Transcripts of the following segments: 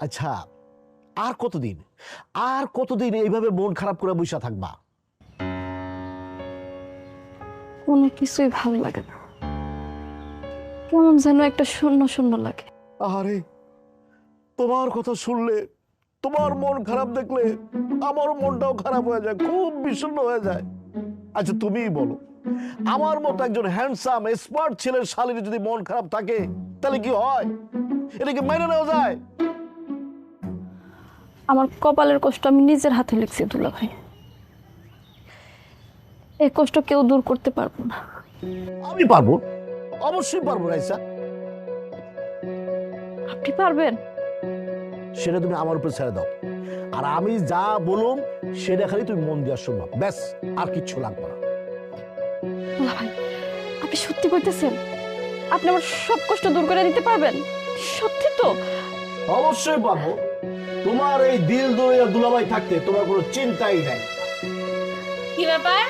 আচ্ছা, আর কতদিন এইভাবে মন খারাপ করে বসে থাকবা? কোনো কিছুই ভালো লাগে না, কেমন যেন একটা শূন্য শূন্য লাগে। আরে তোমার কথা শুনলে, তোমার মন খারাপ দেখলে আমার মনটাও খারাপ হয়ে যায়, খুব বিষণ্ণ হয়ে যায়। আচ্ছা তুমিই বলো, আমার মতো একজন হ্যান্ডসাম স্মার্ট ছেলের শালীর যদি মন খারাপ থাকে তাহলে কি হয়? এটা কি মেনে নেওয়া যায়? আমার কপালের কষ্ট আমি নিজের হাতে লিখছি দুলা ভাই, এই কষ্ট কেউ দূর করতে পারবো না। আমি পারবো, অবশ্যই পারবো রাইসা। আপনি পারবেন? সেটা তুমি আমার উপর ছেড়ে দাও, আর আমি যা বলুম সেটা খালি তুমি মন দিয়ে শুনবা, ব্যাস, আর কিচ্ছু লাগবে না। দুলা ভাই, আপনি সত্যি কইতেছেন? আপনি আমার সব কষ্ট দূর করে দিতে পারবেন? সত্যি তো? অবশ্যই পারবো। তোমার এই দিল দরিয়া দুলাভাই থাকতে তোমার কোনো চিন্তাই নাই। কি ব্যাপার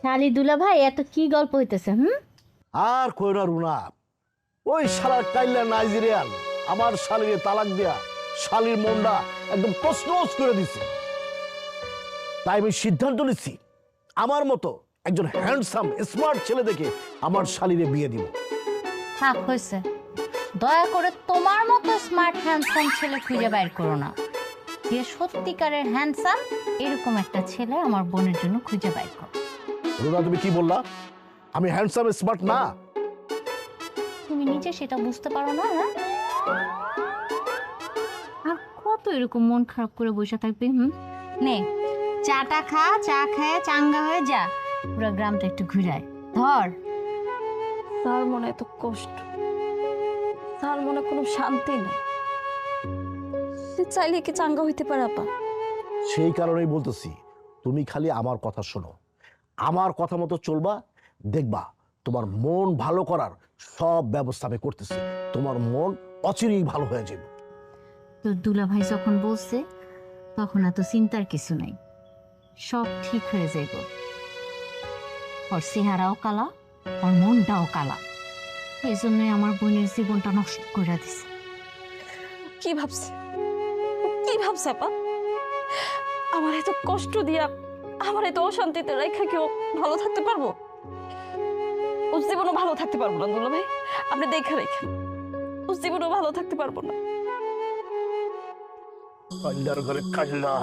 শালি দুলা ভাই, এত কি গল্প হইতেছে? আর কই না রুনা, ওই শালার কাইল্লা নাইজেরিয়ান আমার শালিরে তালাক দেয়া শালির মনটা একদম তছনছ করে দিছে। তাই আমি সিদ্ধান্ত নিচ্ছি, আমার মতো একজন হ্যান্ডসাম স্মার্ট ছেলে দেখে আমার শালিরে বিয়ে দিব। থাক হয়েছে, দয়া করে তোমার মতো স্মার্ট হ্যান্ডসাম ছেলে খুঁজে বাইর করো না। যে সত্যিকারের হ্যান্ডসাম এরকম একটা ছেলে আমার বোনের জন্য খুঁজে বাইর করো। রুনা তুমি কি বললা? আমি হ্যান্ডসাম স্মার্ট না? তুমি নিজে সেটা বুঝতে পারো না? হ্যাঁ, আর কত এরকম মন খারাপ করে বসে থাকবে? নে চাটা খা, চা খায় চাঙ্গা হয়ে যা, পুরো গ্রামটা একটু ঘুরায় ধর। তার মনে এত কষ্ট, তার মনে কোনো শান্তি নেই, সে চাইলে কি চাঙ্গা হইতে পারে আপা? সেই কারণেই বলতেছি, তুমি খালি আমার কথা শোনো, আমার কথা মতো চলবা, দেখবা তোমার মন ভালো করার সব ব্যবস্থা আমি করতেছি, তোমার মন অচিরেই ভালো হয়ে যাবে। তো দুলা ভাই যখন বলছে তখন এত চিন্তার কিছু নাই, সব ঠিক হয়ে যাইব। ওর চেহারাও কালা, ওর মনটাও কালা, এই জন্যই আমার বোনের জীবনটা নষ্ট করে দিছে। কি ভাবছে, কি ভাবছে আপা? আমার এত কষ্ট দিয়া, আমার এত অশান্তিতে রেখা কেউ ভালো থাকতে পারবো? ও জীবনও ভালো থাকতে পারবো না দুলা ভাই, আপনি দেখে রেখেন, ও জীবনও ভালো থাকতে পারবো না। কাল্লার ঘরে কাল্লা।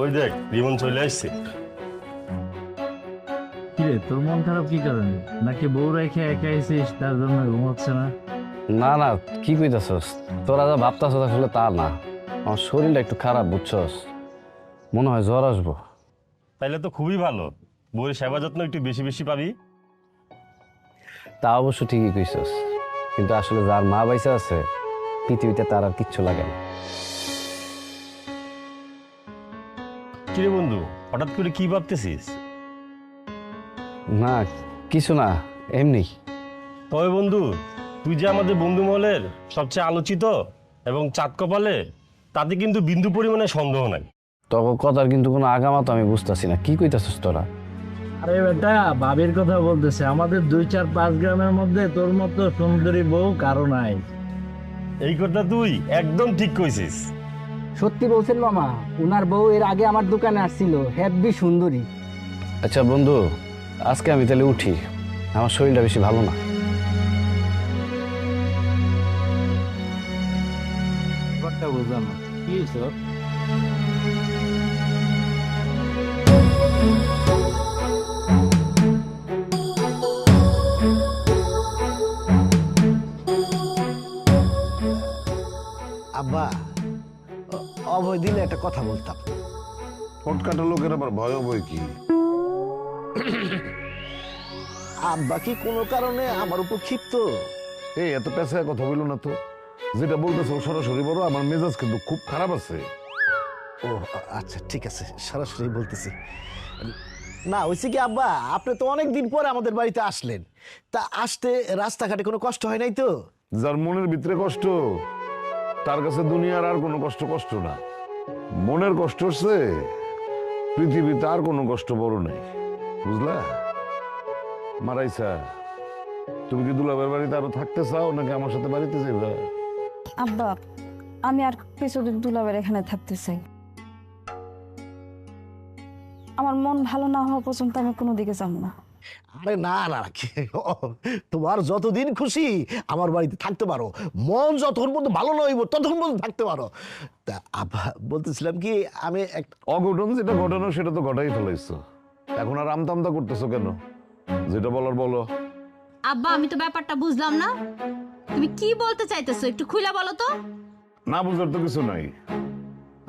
ওই দেখ রিমন চলে আসছে। কিরে, তোর মন খারাপ কি কারণে? নাকি বউ রেখে একা আইছিস তার জন্য ঘুমাচ্ছে না? না না, কি কইতাছস? তোরা যা ভাবতাছস আসলে তা না, আমার শরীরটা একটু খারাপ, বুঝছস? মনে হয় জ্বর আসবো। তাইলে তো খুবই ভালো, বউয়ের সেবা যত্ন একটু বেশি বেশি পাবি। তা অবশ্য ঠিকই কইছস, কিন্তু আসলে যার মা বাইসা আছে পৃথিবীতে তার আর কিচ্ছু লাগে না। কিরে বন্ধু, হঠাৎ করে কি ভাবতেছিস? না কিছু না, এমনি। তবে বন্ধু, তুই যে আমাদের বন্ধু মহলের সবচেয়ে আলোচিত এবং চাঁদ কপালে, তাতে কিন্তু বিন্দু পরিমাণে সন্দেহ নাই। তখন কথার কিন্তু কোনো আগামা তো আমি বুঝতেছি না, কি কইতাছস তোরা? আরে বেটা, ভাবির কথা বলতেছে। আমাদের 2-4-5 গ্রামের মধ্যে তোর মতো সুন্দরী বউ কারো নাই। এই কথা তুই একদম ঠিক কইছিস। সত্যি বলছেন মামা, উনার বউ এর আগে আমার দোকানে আসছিল, হেব্বি সুন্দরী। আচ্ছা বন্ধু, আজকে আমি তাহলে উঠি, আমার শরীরটা বেশি ভালো না। কথা বুঝলাম না, কি হয়েছে? আব্বা, অভয় দিলে একটা কথা বলতাম। পটকাটা লোকের আবার ভয় বই কি? আব্বা কি কোনো কারণে আমার উপর ক্ষিপ্ত? এই এত পেশায় কথা বললো না তো, যেটা বলতেছে সরাসরি বড়, আমার মেজাজ কিন্তু খুব খারাপ আছে। ও আচ্ছা ঠিক আছে, সরাসরি বলতেছি। না হয়েছে কি আব্বা, আপনি তো অনেক দিন পরে আমাদের বাড়িতে আসলেন, তা আসতে রাস্তাঘাটে কোনো কষ্ট হয় নাই তো? যার মনের ভিতরে কষ্ট তার কাছে দুনিয়ার আর কোনো কষ্ট কষ্ট না, মনের কষ্ট হচ্ছে পৃথিবীতে আর কোনো কষ্ট বড় নেই, বুঝলা? মারাইসা, তুমি কি দুলাভাইয়ের বাড়িতে আরো থাকতে চাও নাকি আমার সাথে বাড়িতে যাবে? আব্বা, আমি আর কিছুদিন দুলাবের এখানে থাকতে চাই। আমার মন ভালো না হওয়া পর্যন্ত আমি কোনো দিকে যাব না। আরে না না, তোমার যতদিন খুশি আমার বাড়িতে থাকতে পারো, মন যতক্ষণ পর্যন্ত ভালো না হইব ততক্ষণ পর্যন্ত থাকতে পারো। তা আব্বা বলতেছিলাম কি, আমি একটা অঘটন যেটা ঘটানো সেটা তো ঘটাই ফেলাইছো, এখন আর আমতামতা করতেছো কেন? যেটা বলার বলো। আব্বা আমি তো ব্যাপারটা বুঝলাম না, তুমি কি বলতে চাইতেছো একটু খুলে বলো তো। না বুঝার তো কিছু নাই,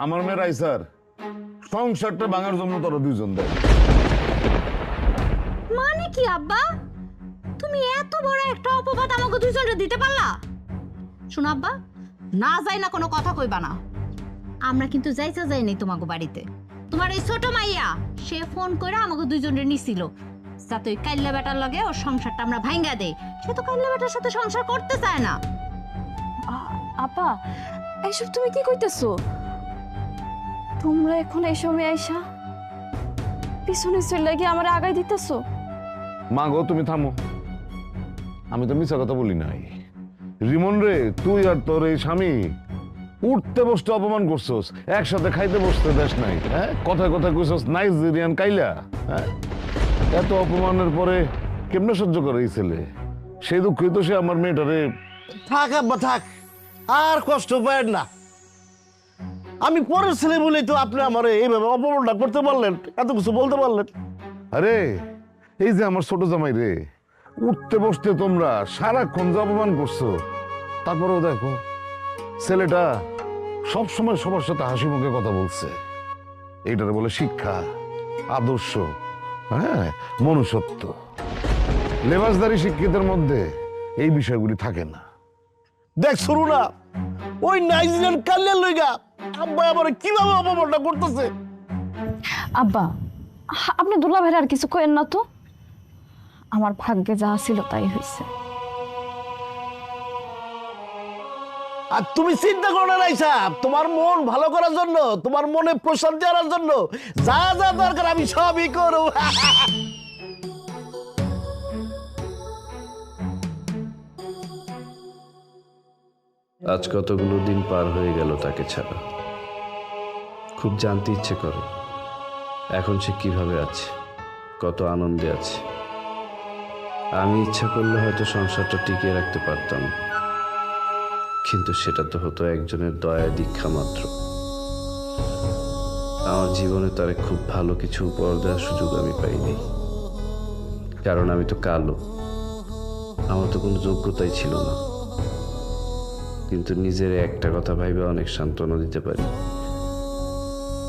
আমার মেয়ের আইসার সংসারটা ভাঙার জন্য তোরা দুইজন দেয়। মানে কি আব্বা, তুমি এত বড় একটা অপবাদ আমাকে দুইজনে দিতে পারলা? শোনো আব্বা, না যাই না কোনো কথা কইবা না। আমরা কিন্তু যাইতে যাইনি তোমাকে বাড়িতে। তোমার এই ছোট মাইয়া সে ফোন করে আমাকে দুইজনে নিছিল যাতে ওই কাইল্লা বেটার লগে ওর সংসারটা আমরা ভাঙ্গা দেই। সে তো কাইল্লা বেটার সাথে সংসার করতে চায় না। আপা, এইসব তুমি কি কইতেছো? তোমরা এখন এই সময় আইসা পিছনে চলে গিয়ে আমার আগাই দিতেছো? মা গো, তুমি থামো, আমি তো মিছা কথা বলি নাই। রিমন রে, তুই আর তোর এই স্বামী উঠতে বসতে অপমান করছস, একসাথে খাইতে বসতে দেশ নাই, হ্যাঁ? কথায় কথায় কইছস নাইজেরিয়ান কাইলা, হ্যাঁ? এত অপমানের পরে কেমনে সহ্য করে এই ছেলে? সেই দুঃখই তো সে আমার মেয়েটারে। থাক আব্বা থাক, আর কষ্ট পায় না। আমি পরের ছেলে বলেই তো আপনি আমার এইভাবে অপমানটা করতে পারলেন, এত কিছু বলতে পারলেন। আরে এই যে আমার ছোট জামাই রে, উঠতে বসতে তোমরা সারাক্ষণ যে অপমান করছো, তারপরেও দেখো ছেলেটা সব সময় সবার সাথে হাসি মুখে কথা বলছে। এইটারে বলে শিক্ষা, আদর্শ, হ্যাঁ, মনুষ্যত্ব। লেবাসদারি শিক্ষিতের মধ্যে এই বিষয়গুলি থাকে না। দেখ শুরু না, ওই নাইজেরিয়ান কাল্যাণ লইগা আব্বা আমার কিভাবে অপমানটা করতেছে। আব্বা, আপনি দুলাভাইয়ের আর কিছু কইেন না তো। আমার ভাগ্যে যা ছিল তাই হয়েছে। আর তুমি চিন্তা করো না রাইসা, তোমার মন ভালো করার জন্য, তোমার মনে প্রশান্তি আনার জন্য যা যা দরকার আমি সবই করব। আজ কতগুলো দিন পার হয়ে গেল তাকে ছাড়া। খুব জানতে ইচ্ছে করে এখন সে কিভাবে আছে, কত আনন্দে আছে। আমি ইচ্ছা করলে হয়তো সংসারটা টিকিয়ে রাখতে পারতাম, কিন্তু সেটা তো হতো একজনের দয়া দীক্ষা মাত্র। আমার জীবনে তার খুব ভালো কিছু উপহার দেওয়ার সুযোগ আমি পাইনি, কারণ আমি তো কালো, আমার তো কোনো যোগ্যতাই ছিল না। কিন্তু নিজের একটা কথা ভাইবে অনেক সান্ত্বনা দিতে পারি।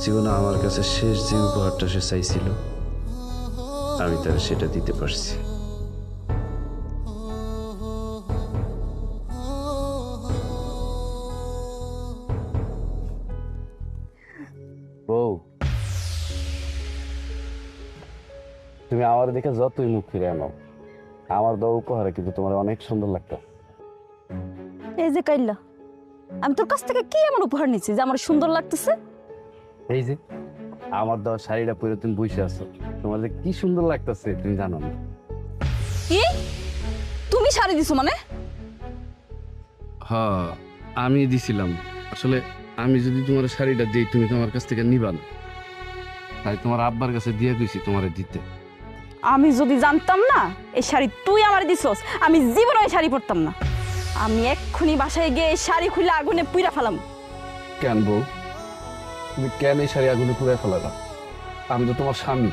জীবনে আমার কাছে শেষ যে উপহারটা সে চাইছিল, আমি তার সেটা দিতে পারছি। বউ, তুমি আমার দেখে যতই মুখ ফিরে আনো, আমার দেওয়া উপহারে কিন্তু তোমার অনেক সুন্দর লাগতো। এই যে কাইল্লা, আমি তোর কাছ থেকে কি এমন উপহার নিচ্ছি যে আমার সুন্দর লাগতেছে? এই যে আমার দেওয়া শাড়িটা পরে তুমি বসে আছো, তোমার যে কি সুন্দর লাগতেছে তুমি জানো না? কি তুমি শাড়ি দিছো মানে? হ্যাঁ, আমি দিছিলাম। আসলে আমি যদি তোমার শাড়িটা দিই তুমি তোমার কাছ থেকে নিবা না, তাই তোমার আব্বার কাছে দিয়ে গেছি তোমারে দিতে। আমি যদি জানতাম না এই শাড়ি তুই আমার দিছস, আমি জীবনে এই শাড়ি পরতাম না। আমি এক্ষুনি বাসায় গিয়ে এই শাড়ি খুলে আগুনে পুইরা ফেলাম। কেন বউ, তুমি কেন এই শাড়ি আগুনে পুড়ে ফেলালা? আমি তো তোমার স্বামী,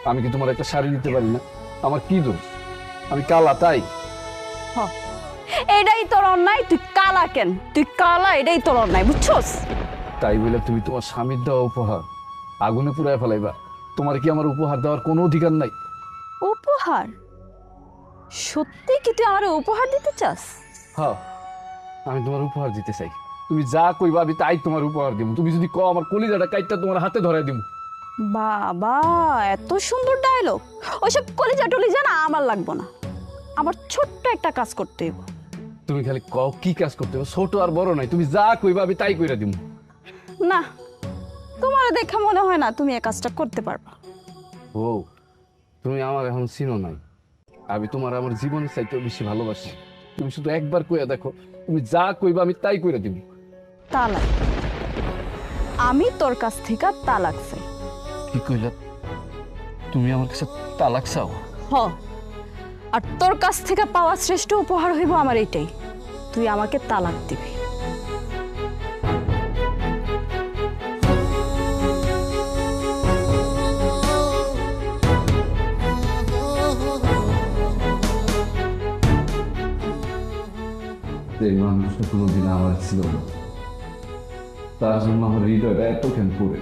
আমি কি তোমার একটা শাড়ি দিতে পারি না? আমার কি দোষ? আমি কালা তাই? এটাই তোর অন্যায়। তুই কালা কেন? তুই কালা, এটাই তোর অন্যায়, বুঝছস? তাই বলে তুমি তোমার স্বামীর দেওয়া উপহার আগুনে পুড়ায় ফেলাইবা? তোমার কি আমার উপহার দেওয়ার কোনো অধিকার নাই? উপহার? সত্যি কি তুই আমার উপহার দিতে চাস? হ্যাঁ, আমি তোমার উপহার দিতে চাই। তুমি যা কইবা আমি তাই তোমার উপহার দিব। তুমি যদি কও আমার কলিজাটা কাইটটা তোমার হাতে ধরাই দিব। বাবা, এত সুন্দর ডায়লগ! ওইসব কলিজা টলিজা না আমার লাগবো না। আমার ছোট্ট একটা কাজ করতে হইব। তুমি খালি কও কি কাজ করতে হবে, ছোট আর বড় নাই, তুমি যা কইবা আমি তাই কইরা দিব। না, তোমার দেখে মনে হয় না তুমি এই কাজটা করতে পারবা। ও তুমি আমার এখন চিনো নাই, আমি তোমার আমার জীবনের চাইতেও বেশি ভালোবাসি। তুমি শুধু একবার কইয়া দেখো, তুমি যা কইবা আমি তাই কইরা দিব। তালাক, আমি তোর কাছ থেকে তালাক চাই। কি কইলা? তুমি আমার কাছে তালাক চাও? হ, আর তোর কাছ থেকে পাওয়া শ্রেষ্ঠ উপহার হইব আমার এইটাই, তুই আমাকে তালাক দিবি। এই মানুষটা কোনোদিন আমার ছিল না, তার জন্য আমার হৃদয়টা এত কেন পড়ে,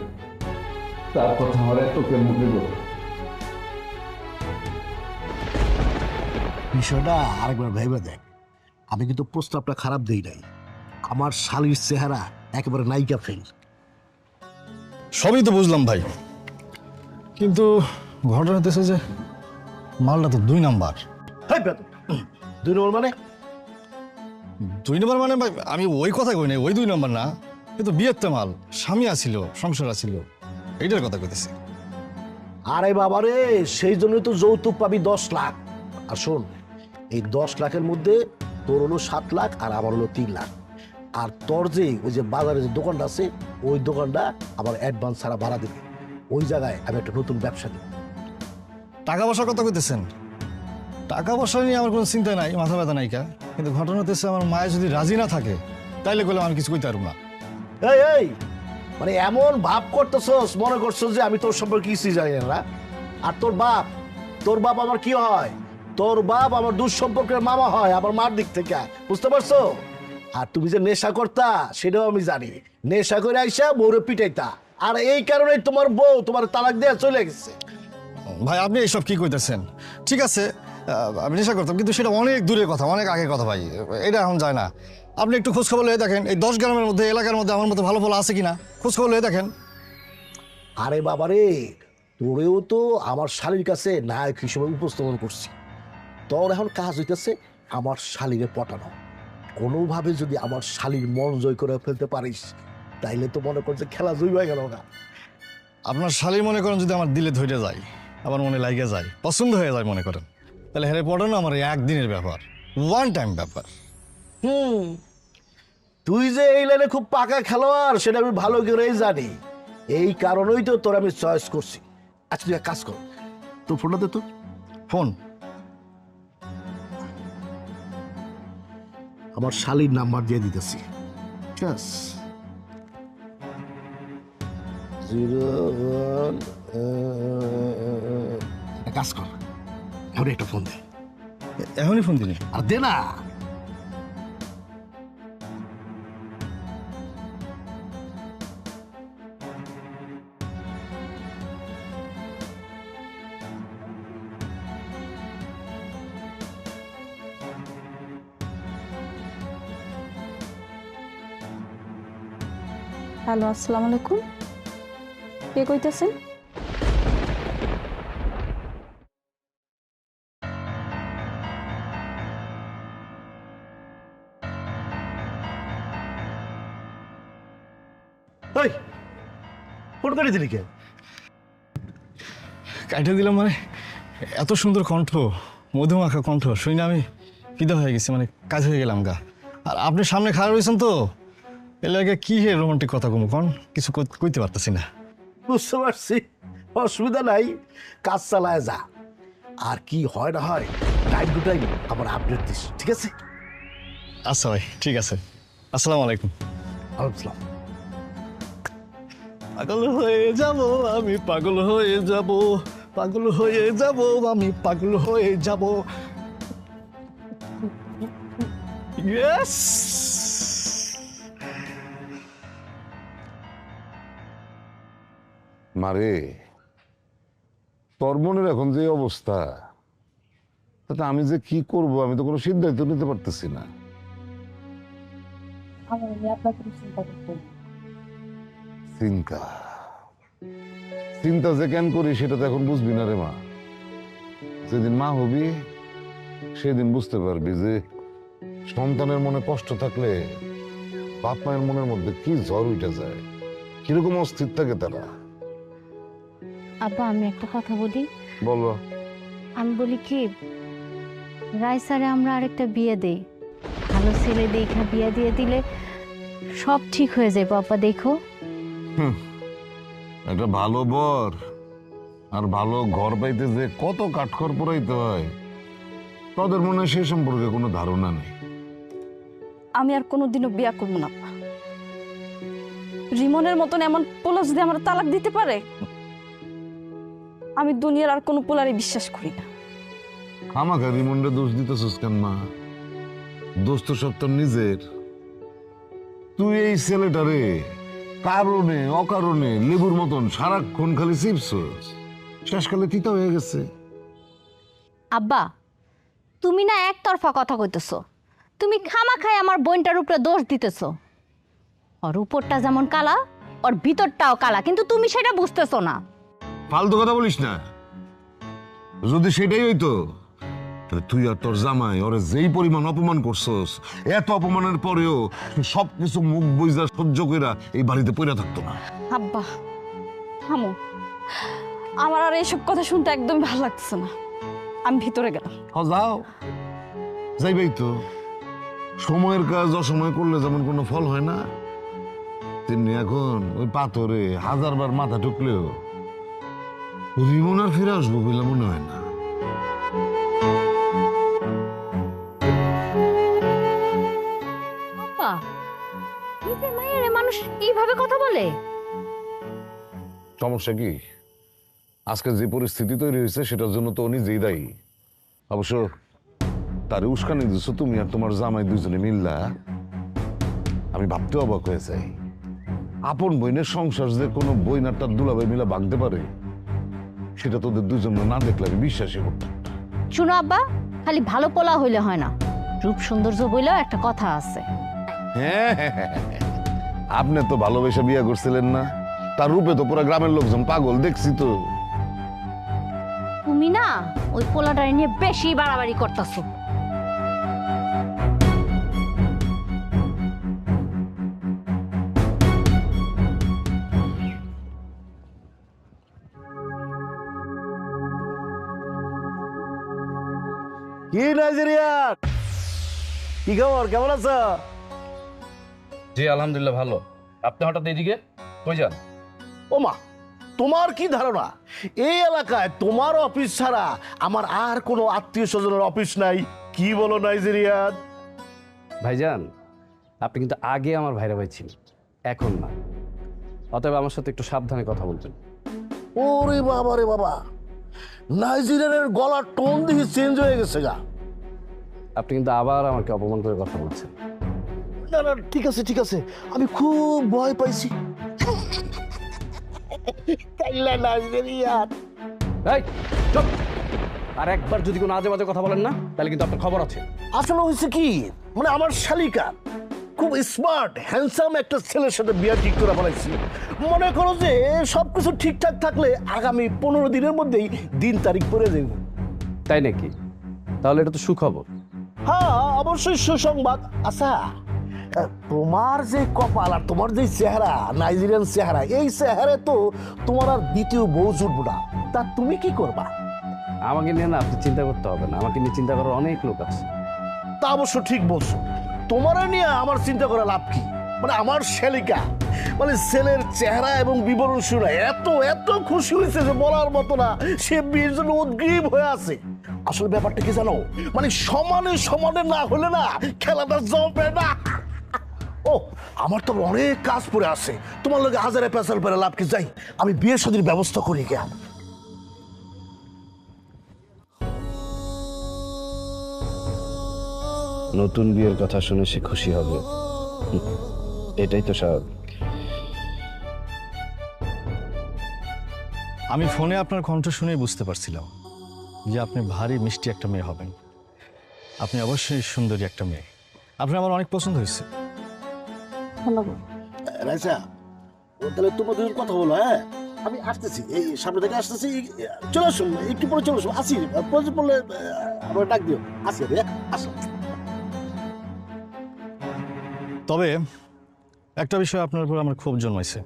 তার কথা আমার এত কেন মনে পড়ে। বিষয়টা আরেকবার ভেবে দেখ, আমি কিন্তু প্রস্তাবটা খারাপ দেই নাই। আমার শালির চেহারা একেবারে নায়িকা ফেল। সবই তো বুঝলাম ভাই, কিন্তু ঘটনা হতেছে যে মালটা তো 2 নাম্বার। হাই বেদ, 2 নম্বর মানে? 2 নাম্বার মানে ভাই আমি ওই কথা কই নাই, ওই 2 নাম্বার না, কিন্তু বিয়ের তো মাল, স্বামী আছিল, সংসার আছিল, এইটার কথা কইতেছি। আরে বাবারে, সেই জন্যই তো যৌতুক পাবি 10 লাখ। আর শোন, এই 10 লাখের মধ্যে তোর হলো 7 লাখ আর আমার হলো 3 লাখ। আর তোর যে ওই যে বাজারে যে দোকানটা আছে, ওই দোকানটা আমার অ্যাডভান্স ছাড়া ভাড়া দিবি। ওই জায়গায় আমি একটা নতুন ব্যবসা দিই। টাকা পয়সার কথা কইতেছেন? টাকা পয়সা নিয়ে আমার কোনো চিন্তা নাই, মাথা ব্যথা নাই কা, কিন্তু ঘটনা হতেছে আমার মায়ে যদি রাজি না থাকে তাইলে বলে আমি কিছু কইতে পারবো না। এই এই, মানে এমন ভাব করতেছস, মনে করছস যে আমি তোর সম্পর্কে কিছুই জানি না। আর তোর বাপ আমার কি হয়? তোর বাপ আমার দূর সম্পর্কের মামা হয়, আমার মার দিক থেকে, বুঝতে পারছো? আর তুমি যে নেশা করতা সেটাও আমি জানি। নেশা করে আইসা বউরে পিটাইতা, আর এই কারণে তোমার বউ তোমার তালাক দেয়া চলে গেছে। ভাই আপনি এইসব কি কইতেছেন? ঠিক আছে, আমি নেশা করতাম, কিন্তু সেটা অনেক দূরের কথা, অনেক আগের কথা ভাই, এটা এখন যায় না। আপনি একটু খোঁজখবর লয়ে দেখেন, এই 10 গ্রামের মধ্যে, এলাকার মধ্যে আমার মতো ভালো ফল আছে কিনা খোঁজখবর লয়ে দেখেন। আরে বাবারে, তোরেও তো আমার শালীর কাছে নায়ক হিসেবে উপস্থাপন করছি। তোর এখন কাজ হইতেছে আমার শালীরে পটানো। কোনোভাবে যদি আমার শালীর মন জয় করে ফেলতে পারিস, তাইলে তো মনে করছে খেলা জয় হয়ে গেল না। আপনার শালীর মনে করেন যদি আমার দিলে ধরে যায়, আমার মনে লাগে যায়, পছন্দ হয়ে যায় মনে করেন, তাহলে হেরে পড়ানো আমার একদিনের ব্যাপার, 1 টাইম ব্যাপার। তুই যে এই লাইনে খুব পাকা খেলোয়াড় সেটা আমি ভালো করেই জানি। এই কারণেই তো তোর আমি চয়েস করছি। আচ্ছা তুই এক কাজ কর, তোর ফোনটা দে তো। ফোন? আমার শালীর নাম্বার দিয়ে দিতেছি, ঠিক আছে? 01 এক কাজ কর, এখন একটা ফোন দে। এখনই ফোন দিলেন? আর দে না। হ্যালো, আসসালামু আলাইকুম, কে কইতেছেন? ওই ফোন করে দিলি কে? কাইটা দিলাম মানে, এত সুন্দর কণ্ঠ, মধুমাখা কণ্ঠ শুনে আমি ফিদা হয়ে গেছি, মানে কাজ হয়ে গেলাম গা। আর আপনি সামনে খারাপ হয়েছেন তো, এর লাগে কি হে রোমান্টিক কথা কম কন, কিছু কইতে পারতেছি না। বুঝতে পারছি, অসুবিধা নাই, কাজ চালায় যা। আর কি হয় না হয় টাইম টু টাইম আমার আপডেট দিস, ঠিক আছে? আচ্ছা ভাই, ঠিক আছে, আসসালামু আলাইকুম। আলাইকুম। পাগল হয়ে যাব আমি, পাগল হয়ে যাব, পাগল হয়ে যাব আমি, পাগল হয়ে যাব। ইয়েস। মারে, তোর মনের এখন যে অবস্থা, তাতে আমি যে কি করব আমি তো কোনো সিদ্ধান্ত নিতে পারতেছি না। চিন্তা চিন্তা যে কেন করি সেটা তো এখন বুঝবি না রে মা। যেদিন মা হবি সেদিন বুঝতে পারবি যে সন্তানের মনে কষ্ট থাকলে বাপ মায়ের মনের মধ্যে কি ঝড় উঠে যায়, কিরকম অস্থির থাকে তারা। আব্বা আমি একটা কথা বলি। বলো। আমি বলি কি, রাইসারে আমরা আরেকটা বিয়ে দেই, ভালো ছেলে দেখা বিয়ে দিয়ে দিলে সব ঠিক হয়ে যায়। বাবা দেখো, একটা ভালো বর আর ভালো ঘর পাইতে যে কত কাঠখড় পোড়াইতে হয়, তাদের মনে হয় সে সম্পর্কে কোনো ধারণা নেই। আমি আর কোনোদিনও বিয়া করবো না আব্বা। রিমনের মতন এমন পোলা যদি আমার তালাক দিতে পারে, আমি দুনিয়ার আর কোনো পোলারে বিশ্বাস করি না। আমাকে রিমন্ডে দোষ দিতেছিস কেন মা? দোষ তো সব তোর নিজের। তুই এই ছেলেটারে কারণে অকারণে লেবুর মতন সারাক্ষণ খালি চিপছস, শেষকালে তিতা হয়ে গেছে। আব্বা তুমি না একতরফা কথা কইতেছো। তুমি খামাখাই আমার বোনটার উপরে দোষ দিতেছো। ওর উপরটা যেমন কালা, ওর ভিতরটাও কালা, কিন্তু তুমি সেটা বুঝতেছো না। ফালতু কথা বলিস না। যদি সেটাই হইতো তাহলে তুই আর তোর জামাই ওরে যেই পরিমাণ অপমান করছস, এত অপমানের পরেও সবকিছু মুখ বুইজা সহ্য কইরা এই বাড়িতে পইরা থাকতো না। আব্বা থামো, আমার আর এইসব কথা শুনতে একদম ভালো লাগছে না। আমি ভিতরে গেলাম। যাও, যাইবেই তো। সময়ের কাজ অসময় করলে যেমন কোনো ফল হয় না, তেমনি এখন ওই পাথরে 1000 বার মাথা ঠুকলেও রিমন আর ফিরে আসবো বলে মনে হয় না। আব্বা নিজের মায়ের মানুষ এইভাবে কথা বলে? সমস্যা কি? আজকে যে পরিস্থিতি তৈরি হয়েছে সেটার জন্য তো নিজেই দায়ী। অবশ্য তারে উস্কানি দিচ্ছ তুমি আর তোমার জামাই দুজনে মিল্লা। আমি ভাবতে অবাক হয়ে যাই, আপন বইনের সংসার যে কোনো বইন আর তার দুলাভাই মিলা ভাঙতে পারে, সেটা তোদের দুজন না দেখলে আমি বিশ্বাসই করতাম না। শুনো আব্বা, খালি ভালো পোলা হইলে হয় না, রূপ সৌন্দর্য বইলেও একটা কথা আছে। হ্যাঁ, আপনি তো ভালোবেসে বিয়ে করছিলেন না? তার রূপে তো পুরো গ্রামের লোকজন পাগল, দেখছি তো। তুমি না ওই পোলাটা নিয়ে বেশি বাড়াবাড়ি করতেছো। কি নাইজেরিয়া, কি খবর, কেমন আছো? জি আলহামদুলিল্লাহ ভালো। আপনি হঠাৎ এইদিকে কই যান? ও মা, তোমার কি ধারণা এই এলাকায় তোমার অফিস ছাড়া আমার আর কোনো আত্মীয় স্বজনের অফিস নাই? কি বলো নাইজেরিয়া? ভাইজান, আপনি কিন্তু আগে আমার ভাইরা ভাই ছিলেন, এখন না। অতএব আমার সাথে একটু সাবধানে কথা বলবেন। ওরে বাবা রে বাবা, নাইজেরিয়ানের গলার টোন দেখি চেঞ্জ হয়ে গেছে গা। আপনি কিন্তু আবার আমাকে অপমান করে কথা বলছেন। না না, ঠিক আছে ঠিক আছে, আমি খুব ভয় পাইছি। কাইলা নাইজেরিয়া। এই চুপ! আর একবার যদি কোনো আজে বাজে কথা বলেন না, তাহলে কিন্তু আপনার খবর আছে। আসলে হয়েছে কি, মানে আমার শালিকা খুব স্মার্ট হ্যান্ডসাম একটা ছেলের সাথে বিয়ে ঠিক করে ফেলাইছি। মনে করো যে সবকিছু ঠিকঠাক থাকলে আগামী 15 দিনের মধ্যেই দিন তারিখ পড়ে যাইব। তাই নাকি? তাহলে এটা তো সুখবর। হ্যাঁ অবশ্যই সুসংবাদ। আচ্ছা, তোমার যে কপাল আর তোমার যে চেহারা, নাইজেরিয়ান চেহারা, এই চেহারা তো তোমার আর দ্বিতীয় বউ জুটবো না। তা তুমি কি করবা? আমাকে নিয়ে না আপনি চিন্তা করতে হবে না, আমাকে নিয়ে চিন্তা করার অনেক লোক আছে। তা অবশ্য ঠিক বলছো, তোমার নিয়ে আমার চিন্তা করা লাভ কি? মানে আমার শালিকা, মানে ছেলের চেহারা এবং বিবরণ শুনে এত এত খুশি হয়েছে যে বলার মতো না। সে বিয়ের জন্য উদ্গ্রীব হয়ে আছে। আসলে ব্যাপারটা কি জানো, মানে সমানে সমানে না হলে না খেলাটা জমবে না। ও আমার তো অনেক কাজ পড়ে আছে, তোমার লগে হাজারে পেশাল পেরে লাভ কি? যাই আমি বিয়ের শাদীর ব্যবস্থা করি কে। নতুন বিয়ের কথা শুনে সে খুশি হবে, এটাই তো স্বাভাবিক। আমি ফোনে আপনার কণ্ঠ শুনেই বুঝতে পারছিলাম যে আপনি ভারী মিষ্টি একটা মেয়ে হবেন। আপনি অবশ্যই সুন্দরী একটা মেয়ে, আপনি আমার অনেক পছন্দ হয়েছে। রাইসা, তাহলে তোমরা দুজন কথা বলো। হ্যাঁ আমি আসতেছি, এই সামনে থেকে আসতেছি, চলে আসুন, একটু পরে চলে আসুন। আসি, প্রয়োজন পড়লে আমার ডাক দিও। আসি, আসো। তবে একটা বিষয় আপনার উপর আমার ক্ষোভ জন্মাইছে,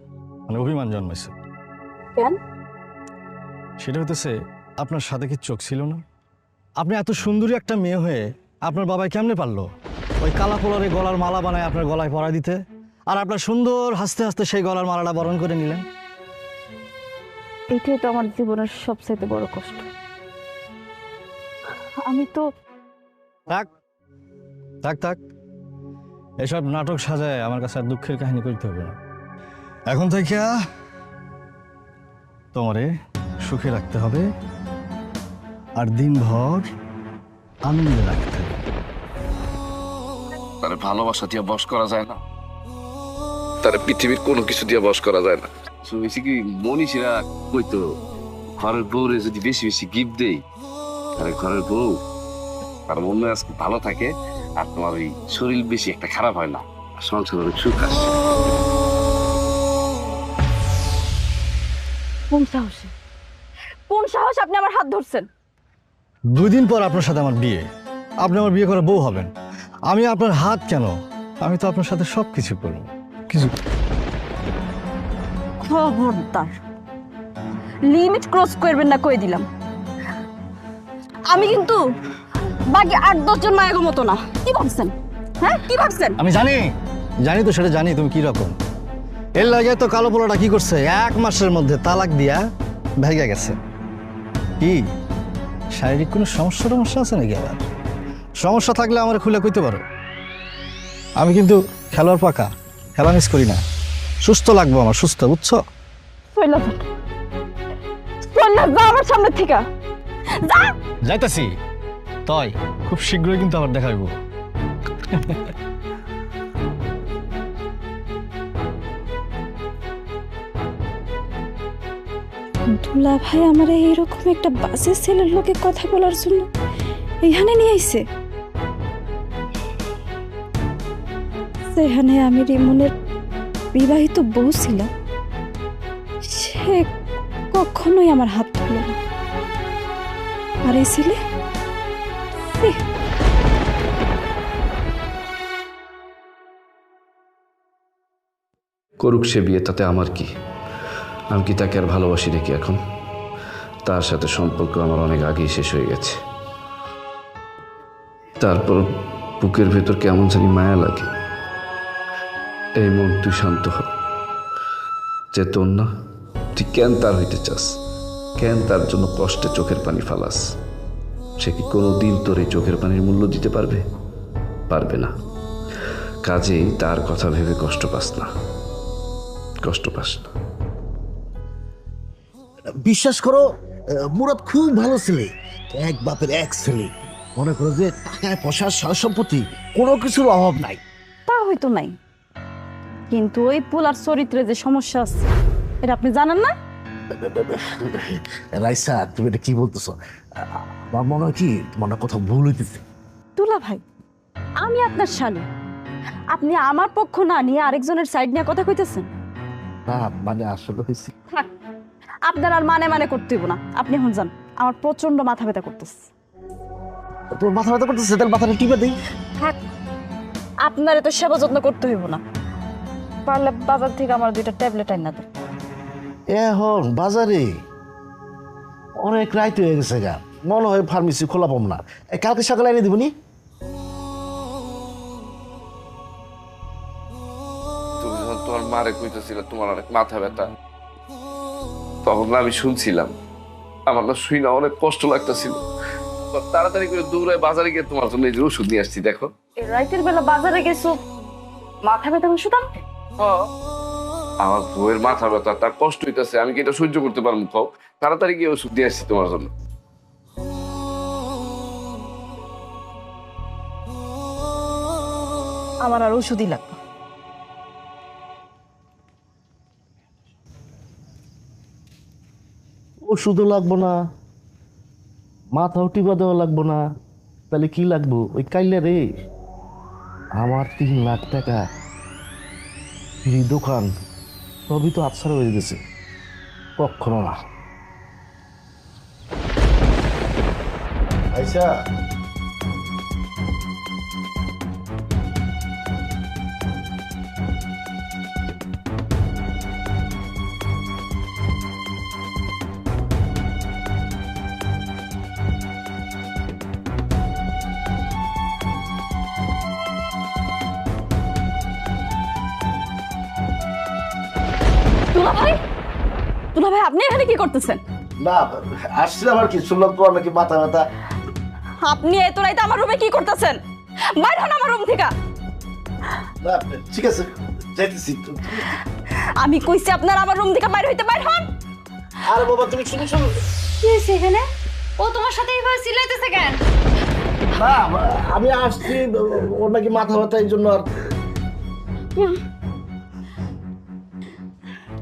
মানে অভিমান জন্মাইছে। কেন? সেটা হতেছে আপনার সাথে কি চোখ ছিল না? আপনি এত সুন্দরী একটা মেয়ে হয়ে আপনার বাবাই কেমনে পারলো ওই কালা পোলারে গলার মালা বানায় আপনার গলায় পরায় দিতে, আর আপনার সুন্দর হাসতে হাসতে সেই গলার মালাটা বরণ করে নিলেন? এটাই তো আমার জীবনের সবচেয়ে বড় কষ্ট। আমি তো থাক থাক থাক, এসব নাটক সাজায় আমার কাছে আর দুঃখের কাহিনী করতে হবে না। এখন থেকে তোমারে সুখে রাখতে হবে আর দিনভর আনন্দে রাখতে হবে। তারে ভালোবাসা দিয়ে বশ করা যায় না, তারে পৃথিবীর কোনো কিছু দিয়ে বশ করা যায় না। বেশি কি মনীষীরা কইতো ঘরের বউরে যদি বেশি বেশি গিফট দেই, তাহলে ঘরের বউ তার মন আজকে ভালো থাকে আর তোমার ওই শরীর বেশি একটা খারাপ হয় না, সংসার অনেক সুখ আসে। কোন সাহসে, কোন সাহস আপনি আমার হাত ধরছেন? 2 দিন পর আপনার সাথে আমার বিয়ে, আপনি আমার বিয়ে করে বউ হবেন। আমি আপনার হাত কেন, আমি তো আপনার সাথে সব কিছু করব। কিছু খবরদার লিমিট ক্রস করবেন না, কই দিলাম। আমি কিন্তু বাকি 8-10 জন মায়ের মতো না। কি ভাবছেন? হ্যাঁ, কি ভাবছেন? আমি জানি তো, সেটা জানি তুমি কি রকম। এর লাগে তো কালো পোলাটা কি করছে, 1 মাসের মধ্যে তালাক দিয়া ভেগে গেছে। কি শারীরিক কোনো সমস্যা আছে নাকি? আবার সমস্যা থাকলে আমার খুলে কইতে পারো। আমি কিন্তু খেলোয়াড় পাকা, খেলা মিস করি না। সুস্থ লাগবো আমার, সুস্থ, বুঝছো? চইলা যান, চইলা যা আমার সামনে থেকে, যা। যাইতাছি, তাই খুব শীঘ্রই কিন্তু আবার দেখা হইব। দুলা ভাই আমার এইরকম একটা বাজে ছেলের লোকে কথা বলার জন্য এইখানে নিয়ে আইছে, সেখানে আমি রিমনের বিবাহিত বউ ছিলাম। সে কখনোই আমার হাত ধরল না। আর এই ছেলে করুক সে বিয়ে, তাতে আমার কি? আমি কি তাকে আর ভালোবাসি নাকি এখন? তার সাথে সম্পর্ক আমার অনেক আগেই শেষ হয়ে গেছে। তারপর বুকের ভেতর কেমন জানি মায়া লাগে। এই মন, তুই শান্ত হ। যে তোর না, তুই কেন তার হইতে চাস? কেন তার জন্য কষ্টে চোখের পানি ফালাস? সে কি কোনো দিন তোর এই চোখের পানির মূল্য দিতে পারবে? পারবে না। কাজেই তার কথা ভেবে কষ্ট পাস না। বিশ্বাস করো, মুরাদ খুব ভালো ছেলে, এক বাপের এক ছেলে। মনে করো যে টাকায় পয়সা সয় সম্পত্তি কোনো কিছুর অভাব নাই। তা হয়তো নাই, কিন্তু ওই পোলার চরিত্রে যে সমস্যা আছে এটা আপনি জানেন না? রাইসা, তুমি এটা কি বলতেছো? আমার মনে হয় কি তোমার কথা ভুল হইতেছে। দুলা ভাই, আমি আপনার শালী, আপনি আমার পক্ষ না নিয়ে আরেকজনের সাইড নিয়ে কথা কইতেছেন। না মানে আসলে হয়েছে, থাক, আপনার আর মানে করতে হইব না। আপনি এখন যান, আমার প্রচন্ড মাথা ব্যথা করতেছে। তোর মাথা ব্যথা করতেছে, তাহলে মাথাটা টিপে দিই। থাক, আপনার এত সেবা যত্ন করতে হইব না। পারলে বাজার থেকে আমার 2টা ট্যাবলেট আইনা দেন। এখন বাজারে অনেক রাইত হয়ে গেছে গা, মনে হয় ফার্মেসি খোলা পাবো না। কালকে সকালে এনে দিবনি? তুমি যখন তোমার মারে কইতেছিল তোমার অনেক মাথা ব্যথা, তখন আমি শুনছিলাম, আমার না শুই না অনেক কষ্ট লাগতেছিল। তাড়াতাড়ি করে দৌড়ায় বাজারে গিয়ে তোমার জন্য এই যে ওষুধ নিয়ে আসছি। দেখো, রাইতের বেলা বাজারে গেছো মাথা ব্যথা ওষুধ আনতে? আমার বউয়ের মাথা ব্যথা, তার কষ্ট হইতেছে, আমি কি এটা সহ্য করতে পারবো? খাও, তাড়াতাড়ি গিয়ে ওষুধ নিয়ে আসছি তোমার জন্য। আমার আর ওষুধই লাগবে। ওষুধও লাগবো না, মাথাও টিপা দেওয়া লাগবো না, তাহলে কি লাগবো? ওই কাইলে রে আমার 3 লাখ টাকা ফ্রি দোকান সবই তো আচ্ছা হয়ে গেছে। কখনো না। আচ্ছা, দুলাভাই, দুলাভাই আপনি এখানে কি করতেছেন? না আসছে আমার কি শুনলাম তোমার নাকি মাথা ব্যথা। আপনি এত রাইতে আমার রুমে কি করতেছেন? বাইর হন আমার রুম থেকে। না ঠিক আছে যাইতেছি। আমি কইছি আপনার আমার রুম থেকে বাইর হইতে, বাইর হন। আরে বাবা তুমি শুনো শুনো। কি হয়েছে এখানে? ও তোমার সাথে এইভাবে চিল্লাইতেছে কেন? না আমি আসছি, ওর নাকি মাথা ব্যথা এই জন্য। আর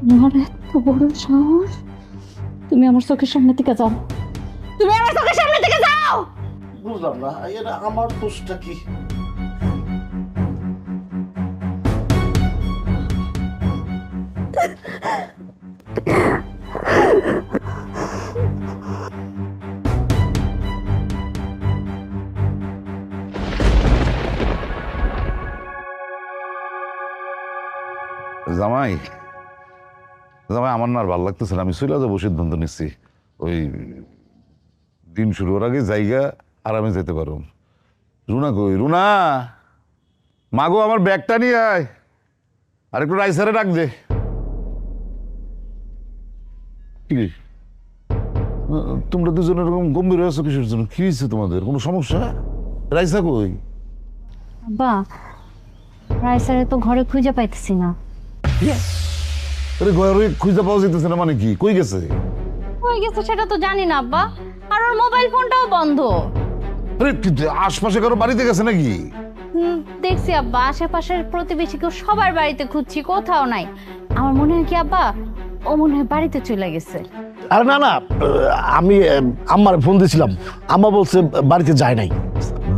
তোমার এত বড় সাহস, তুমি আমার চোখের সামনে থেকে যাও, তুমি আমার চোখের সামনে থেকে যাও। বুঝলাম না এটা আমার দোষটা কি? জামাই জামাই আমার না আর ভালো লাগতেছে না, আমি চলে যাবো সিদ্ধান্ত নিচ্ছি। ওই দিন শুরু হওয়ার আগে জায়গা আরামে যেতে পারো। রুনা কই? রুনা মাগো আমার ব্যাগটা নিয়ে আয়, আর একটু রাইসারে ডাক দে। কি তোমরা দুজন এরকম গম্ভীর হয়ে আছো কিসের জন্য? কি হয়েছে তোমাদের? কোনো সমস্যা? রাইসা কই? আব্বা, রাইসারে তো ঘরে খুঁজে পাইতেছি না। আরে ঘরে খুঁজে পাওয়া যেতেছে না মানে কি? কই গেছে? কই গেছে সেটা তো জানি না আব্বা, আর ওর মোবাইল ফোনটাও বন্ধ। আরে আশপাশে কারো বাড়িতে গেছে নাকি? দেখছি আব্বা, আশেপাশের প্রতিবেশী কেউ সবার বাড়িতে খুঁজছি, কোথাও নাই। আমার মনে হয় কি আব্বা, ও মনে হয় বাড়িতে চলে গেছে। আরে না না, আমি আম্মার ফোন দিয়েছিলাম, আম্মা বলছে বাড়িতে যায় নাই।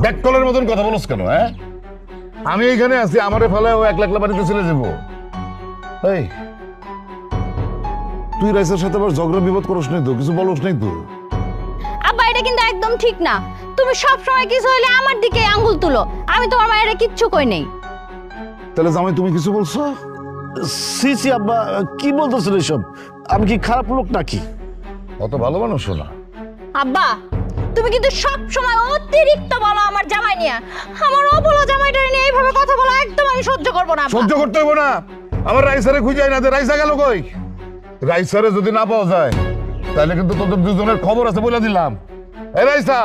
ব্যাক কলের মতন কথা বলছ কেন? হ্যাঁ আমি এইখানে আছি, আমারে ফেলে ও একলা একলা বাড়িতে চলে যাবো? এই তুই রাইসার সাথে আবার ঝগড়া বিবাদ করস নাই তো? কিছু বলস নাই তো? আব্বা এটা কিন্তু একদম ঠিক না, তুমি সব সময় কিছু হইলে আমার দিকে আঙ্গুল তুলো। আমি তোমার মায়ের কিচ্ছু কই নাই। তাহলে জামাই তুমি কিছু বলছো? সি সি আব্বা, কি বলতেছেন এসব? আমি কি খারাপ লোক নাকি? অত ভালো মানুষ না। আব্বা তুমি কিন্তু সব সময় অতিরিক্ত বলো আমার জামাই নিয়ে। আমার অবলা জামাইটা নিয়ে এইভাবে কথা বলা একদম আমি সহ্য করব না। সহ্য করতে হইব না। আমার রাইসারে খুঁজে না, রাইসা গেল কই? রাইসারে যদি না পাওয়া যায় তাহলে কিন্তু তোদের দুজনের খবর আছে বলে দিলাম। এ রাইসা,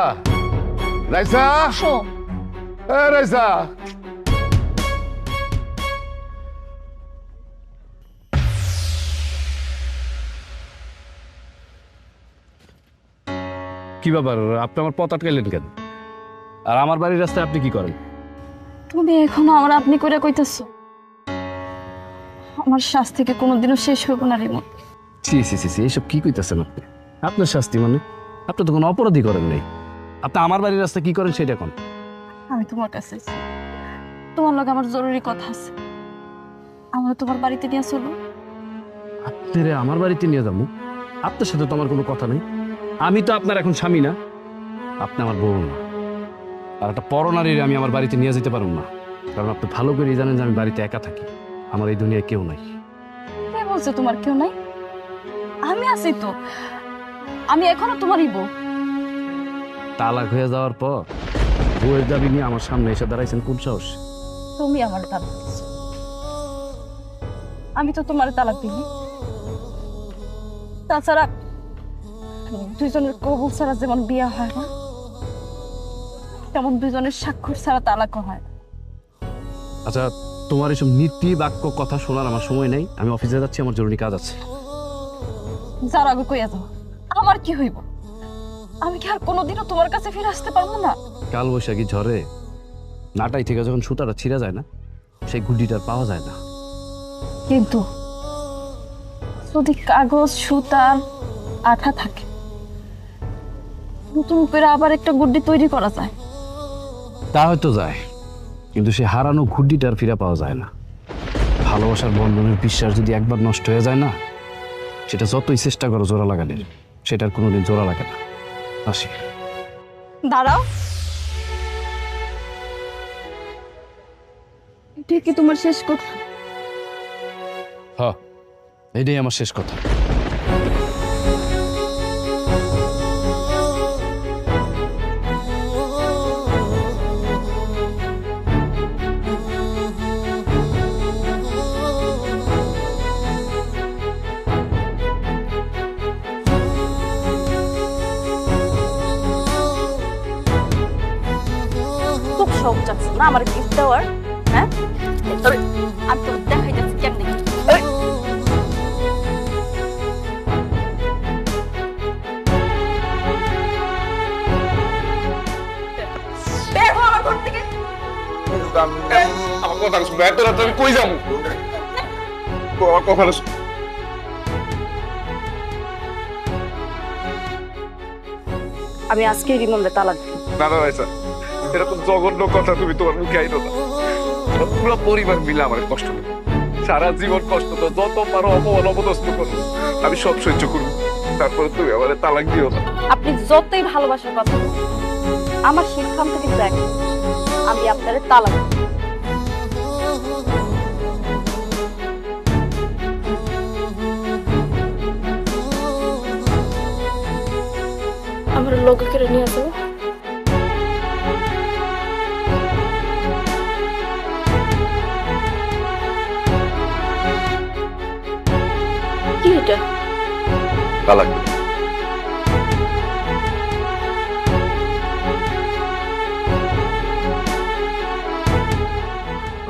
রাইসা, এ রাইসা। কি ব্যাপার, আপনি আমার পথ আটকাইলেন কেন? আর আমার বাড়ির রাস্তায় আপনি কি করেন? তুমি এখনো আমার আপনি করে কইতেছো? আমার শাস্তি থেকে কোনোদিনও শেষ হইব না রিমন। সি সি সি সি, এইসব কি কইতেছেন আপনি? আপনার শাস্তি মানে? আপনি তো কোনো অপরাধী করেন নাই। আপনি আমার বাড়ির রাস্তায় কি করেন সেটা কোন? আমি তোমার কাছে আছি, তোমার লগে আমার জরুরি কথা আছে। আমার তোমার বাড়িতে নিয়ে চলো। আপনারে আমার বাড়িতে নিয়ে যাবো? আপনার সাথে তো আমার কোনো কথা নেই। আমি তো আপনার এখন স্বামী না, আপনি আমার বউ না। আর একটা পরনারীর আমি আমার বাড়িতে নিয়ে যেতে পারব না, কারণ আপনি ভালো করেই জানেন যে আমি বাড়িতে একা থাকি, আমার এই দুনিয়ায় কেউ নাই। কে বলছে তোমার কেউ নাই? আমি আছি তো, আমি এখনো তোমারই বউ। তালাক হয়ে যাওয়ার পর বউয়ের দাবি নিয়ে আমার সামনে এসে দাঁড়াইছেন কোন সাহস? তুমি আমার তালাক দিছো, আমি তো তোমার তালাক দিই। তাছাড়া দুইজনের কবুল ছাড়া যেমন বিয়ে হয় না, তেমন দুইজনের স্বাক্ষর ছাড়া তালাকও হয়। আচ্ছা, তোমার এসব নীতি বাক্য কথা শোনার আমার সময় নেই, আমি অফিসে যাচ্ছি, আমার জরুরি কাজ আছে। যার আগে কইয়া যাও, আমার কি হইব? আমি কি আর কোনোদিনও তোমার কাছে ফিরে আসতে পারবো না? কাল বৈশাখী ঝড়ে নাটাই থেকে যখন সুতাটা ছিঁড়া যায় না, সেই গুডিটার পাওয়া যায় না। কিন্তু যদি কাগজ, সুতার, আঠা থাকে, নতুন করে আবার একটা গুড্ডি তৈরি করা যায়। তা হয়তো যায়, কিন্তু সে হারানো ঘুড্ডিটা আর ফিরে পাওয়া যায় না। ভালোবাসার বন্ধনের বিশ্বাস যদি একবার নষ্ট হয়ে যায় না, সেটা যতই চেষ্টা করো জোড়া লাগানোর, সেটার কোনোদিন জোড়া লাগে না। আসি। দাঁড়াও, এটা কি তোমার শেষ কথা? হ্যাঁ, এটাই আমার শেষ কথা। শখ চাচ্ছে না আমার গিফট দেওয়ার? হ্যাঁ, আমি তো দেখাই যাচ্ছি কেমনে। বের হও আমার ঘর থেকে। আমার কথা শুনবে, এত রাত আমি কই যাবো? কথা আমি আজকে রিমনরে তালাক দিই। না না ভাই স্যার, এরকম জঘন্য কথা তুমি তোমার মুখে আইনো না। পুরো পরিবার মিলে আমার কষ্ট নেই, সারা জীবন কষ্ট তো, যত পারো অপমান অপদস্থ করো, আমি সব সহ্য করবো, তারপরে তুমি আমার তালাক দিও না। আপনি যতই ভালোবাসার কথা বলুন, আমার সিদ্ধান্ত কিন্তু এক, আমি আপনার তালাক দিব। আমার লোকে কেড়ে নিয়ে আসবো। কি এটা? তালাক দিও।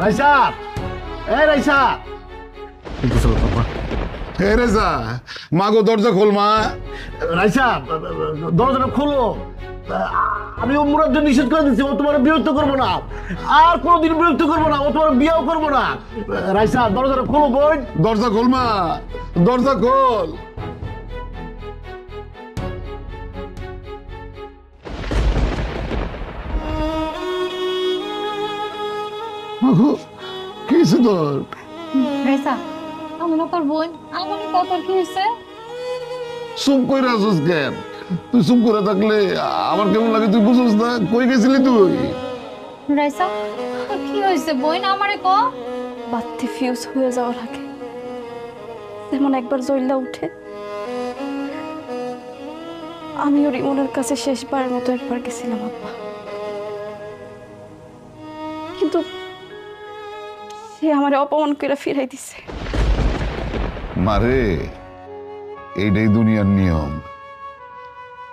রাইসা, এই রাইসা, হে রেজা, মা গো দরজা খোল মা। রাইসা দরজাটা খোলো। আমি ও মুরাদ নিষেধ করে দিচ্ছি, ও তোমার বিরক্ত করবো না, আর কোনোদিন বিরক্ত করবো না, ও তোমার বিয়েও করবো না। রাইসা দরজাটা খোলো বোন। দরজা খোল মা, দরজা খোল। কি হয়েছে তোর? রেসা, আমার তোর বোন, আমার কত কি হয়েছে? চুপ করে আসিস কেন? তুই চুপ করে থাকলে আমার কেমন লাগে তুই বুঝিস না? কই গেছিলি তুই? রেসা, তোর কি হয়েছে বোন? আমারে ক। বাতি ফিউজ হয়ে যাওয়ার আগে যেমন একবার জ্বললা উঠে, আমিও রিমনের কাছে শেষবারের মতো একবার গেছিলাম আব্বা, কিন্তু সে আমারে অপমান করে ফিরাই দিছে। মারে, এইটাই দুনিয়ার নিয়ম।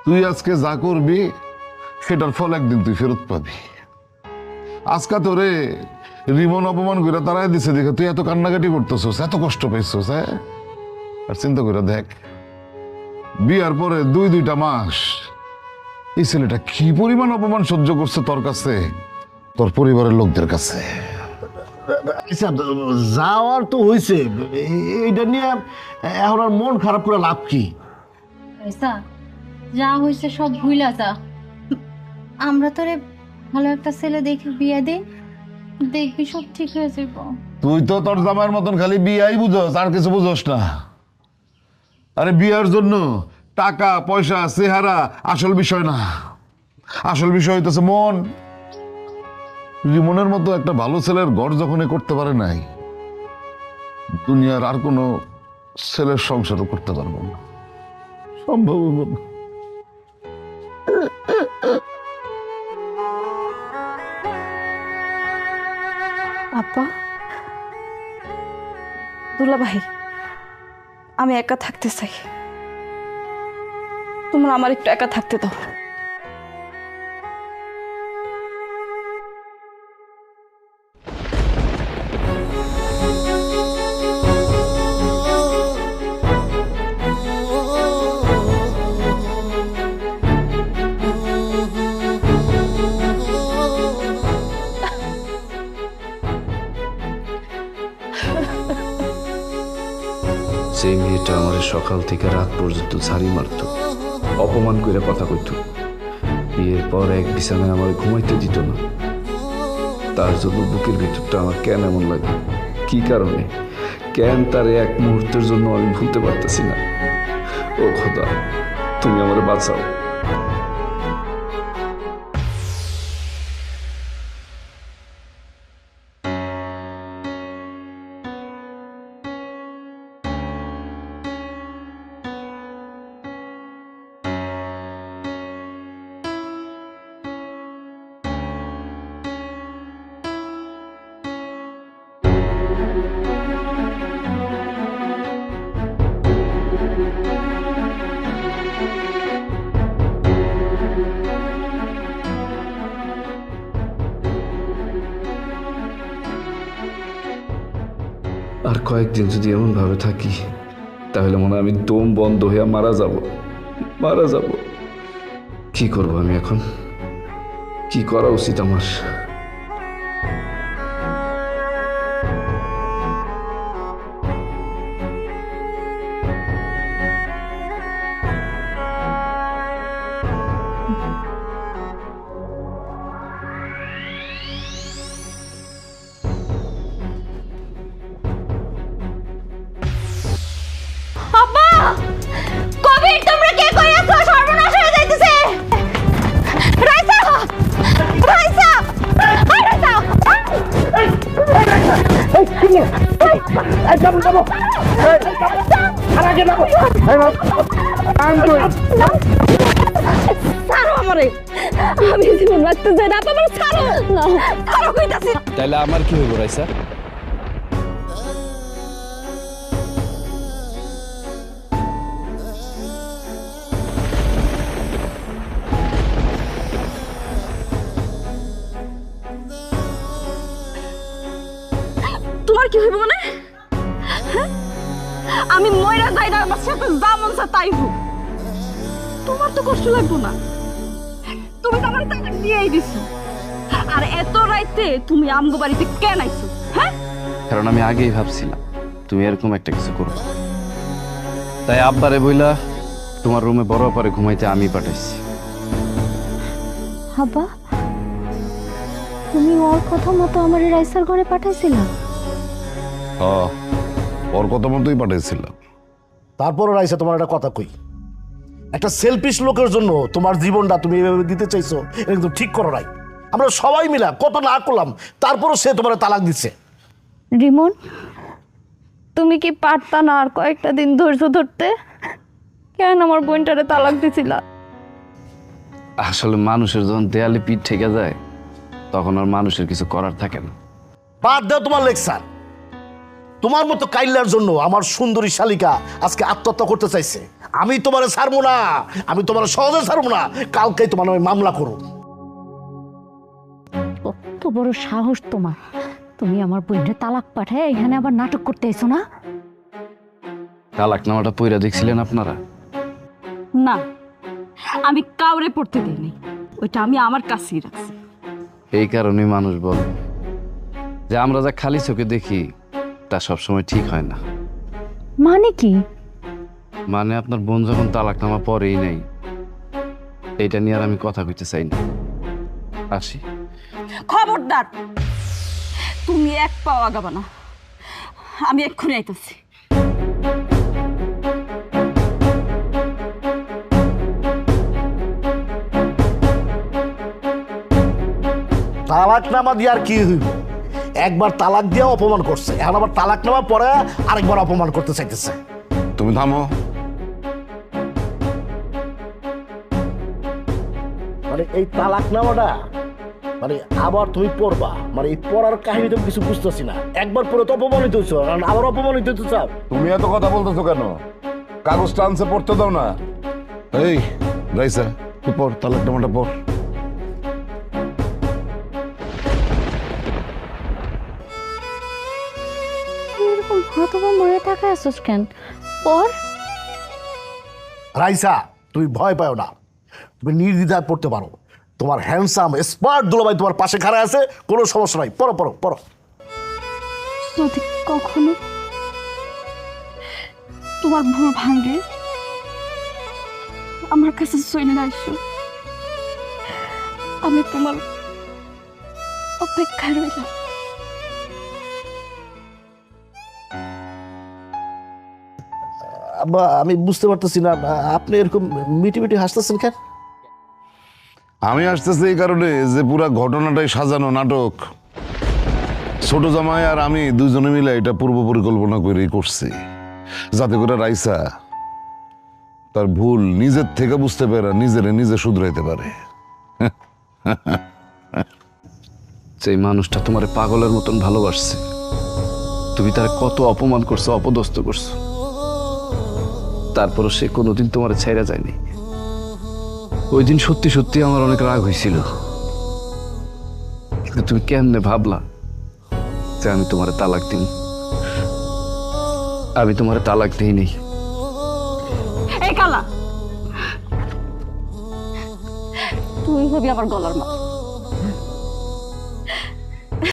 তুই আজকে যা করবি সেটার ফল একদিন তুই ফেরত পাবি। আজকে তোরে রিমন অপমান করে তারাই দিছে দেখে তুই এত কান্নাকাটি করতেছস, এত কষ্ট পাইছস। হ্যাঁ, আর চিন্তা করে দেখ, বিয়ার পরে দুইটা মাস এই ছেলেটা কি পরিমাণ অপমান সহ্য করছে তোর কাছে, তোর পরিবারের লোকদের কাছে। আচ্ছা, যাওয়ার তো হয়েছে, এইটা নিয়ে এখন আর মন খারাপ করে লাভ কি? রেসা, যা হয়েছে সব ভুলা যা। আমরা তোরে ভালো একটা ছেলে দেখে বিয়ে দে, দেখবি সব ঠিক হয়ে যাব। তুই তো তোর জামাইয়ের মতন খালি বিয়াই বুঝস, আর কিছু বুঝস না। আরে বিয়ার জন্য টাকা পয়সা চেহারা আসল বিষয় না, আসল বিষয় হইতেছে মন। রিমনের মতো একটা ভালো ছেলের ঘর যখন করতে পারে নাই, দুনিয়ার আর কোনো ছেলের সংসারও করতে পারবো না, সম্ভব হইব না। আব্বা, দুলা ভাই, আমি একা থাকতে চাই, তোমরা আমার একটু একা থাকতে দাও। সেই মেয়েটা আমার সকাল থেকে রাত পর্যন্ত ঝাড়ি মারত, অপমান করে কথা কইত, বিয়ের পর এক বিছানায় আমার ঘুমাইতে দিত না। তার জন্য বুকের ভিতরটা আমার কেন এমন লাগে, কি কারণে, কেন তারে এক মুহূর্তের জন্য আমি ভুলতে পারতেছি না। ও খোদা, তুমি আমার বাঁচাও। আর কয়েকদিন যদি এমন ভাবে থাকি তাহলে মনে হয় আমি দম বন্ধ হয়ে মারা যাব। কি করব আমি এখন? কি করা উচিত আমার? আব্বা কবির তোমরা কে কই আছো? সর্বনাশ হয়ে যাইতেছে। রাইসা রাইসা এই রাইসা ছাড়ো আমারে, আমি জীবন রাখতে চাই না। তোমার ছাড়ো না, ছাড়ো কইতাছি। তাহলে আমার কি হইব রাইসা? তোমার কি হইব মানে? হ্যাঁ? আমি ময়রা যাই না, আমার সাথে যা মন চায় তাই হোক। তোমার তো কষ্ট লাগবো না, তুমি তো আমার টাকা দিয়েই দিছো। আর এত রাইতে তুমি আমগো বাড়িতে কেন আইছো? হ্যাঁ, কারণ আমি আগেই ভাবছিলাম তুমি এরকম একটা কিছু করবে, তাই আব্বারে বইলা তোমার রুমে বড় পারে ঘুমাইতে আমি পাঠাইছি। আব্বা, তুমি ওর কথা মতো আমার রাইসার ঘরে পাঠাইছিলা? ওর কথা মতোই পাঠিয়েছিলাম। তারপরও রাইসা তোমার একটা কথা কই, একটা সেলফিশ লোকের জন্য তোমার জীবনটা তুমি এভাবে দিতে চাইছো, এটা কিন্তু ঠিক করো নাই। আমরা সবাই মিলা কত না করলাম, তারপরও সে তোমার তালাক দিচ্ছে। রিমন, তুমি কি পারতা না আর কয়েকটা দিন ধৈর্য ধরতে? কেন আমার বোনটারে তালাক দিছিলা? আসলে মানুষের যখন দেয়ালে পিঠ ঠেকে যায় তখন আর মানুষের কিছু করার থাকে না। বাদ দাও তোমার লেকচার। তোমার মতো কাইল্লার জন্য আমার সুন্দরী শালিকা আজকে আত্মহত্যা করতে চাইছে। আমি তোমার ছাড়বো না, আমি তোমার সহজে ছাড়বো না। কালকেই তোমার আমি মামলা করো। কত বড় সাহস তোমার! তুমি আমার বোনটা তালাক পাঠায় এখানে আবার নাটক করতে এসো না? তালাকনামাটা পইরা দেখছিলেন আপনারা? না, আমি কাউরে পড়তে দিইনি, ওইটা আমি আমার কাছেই রাখছি। এই কারণেই মানুষ বলে যে আমরা যা খালি চোখে দেখি তা সবসময় ঠিক হয় না। মানে কি? মানে আপনার বোন যখন তালাকনামা পরেই নেই, এইটা নিয়ে আর আমি কথা কইতে চাই না। আসি। খবরদার, তুমি এক পাও আগাবা না, আমি এক্ষুনি আইতেছি। তালাকনামা দিয়ে আর কি হইব? একবার তালাক দিয়ে অপমান করছে, এখন আবার তালাকনামা পরে আরেকবার অপমান করতে চাইতেছে। তুমি থামো। মানে এই তালাকনামাটা মানে আবার তুমি পড়বা, মানে এই পড়ার কাহিনী তো কিছু বুঝতেছি না। একবার পড়ে তো অপমানিত হইছো, আবার অপমানিত হইতে চাও। তুমি এত কথা বলতেছো কেন? কাগজটা আনছে, পড়তে দাও না। এই রাইসা, তুই পড়, তালাকনামাটা পড়। এরকম হতবা মরে থাকা আসোস কেন? পর রাইসা, তুমি ভয় পাও না, তুমি নির্দ্বিধায় পড়তে পারো। তোমার হ্যান্ডসাম স্মার্ট দুলাভাই তোমার পাশে খাড়া আছে, কোনো সমস্যা নাই। পড়ো পড়ো পড়ো। যদি কখনো তোমার ভুল ভাঙে, আমার কাছে চলে আসো, আমি তোমার অপেক্ষায় রইলাম। আব্বা, আমি বুঝতে পারতেছি না আপনি এরকম মিটি মিটি হাসতেছেন কেন? আমি আসতেছি এই কারণে যে পুরা ঘটনাটাই সাজানো নাটক। ছোট জামাই আর আমি দুজনে মিলে এটা পূর্ব পরিকল্পনা করেই করছি, যাতে করে রাইসা তার ভুল নিজের থেকে বুঝতে পারে, নিজে শুধরাইতে পারে। যে মানুষটা তোমার পাগলের মতন ভালোবাসছে, তুমি তার কত অপমান করছো, অপদস্থ করছো, তারপরও সে কোনোদিন তোমার ছাইরা যায়নি। ওই দিন সত্যি সত্যি আমার অনেক রাগ হয়েছিল, কিন্তু তুমি কেমনে ভাবলা যে আমি তোমার তালাক দিন? আমি তোমার তালাক দিইনি। এই কালা, তুই হবি আমার গলার মাছ।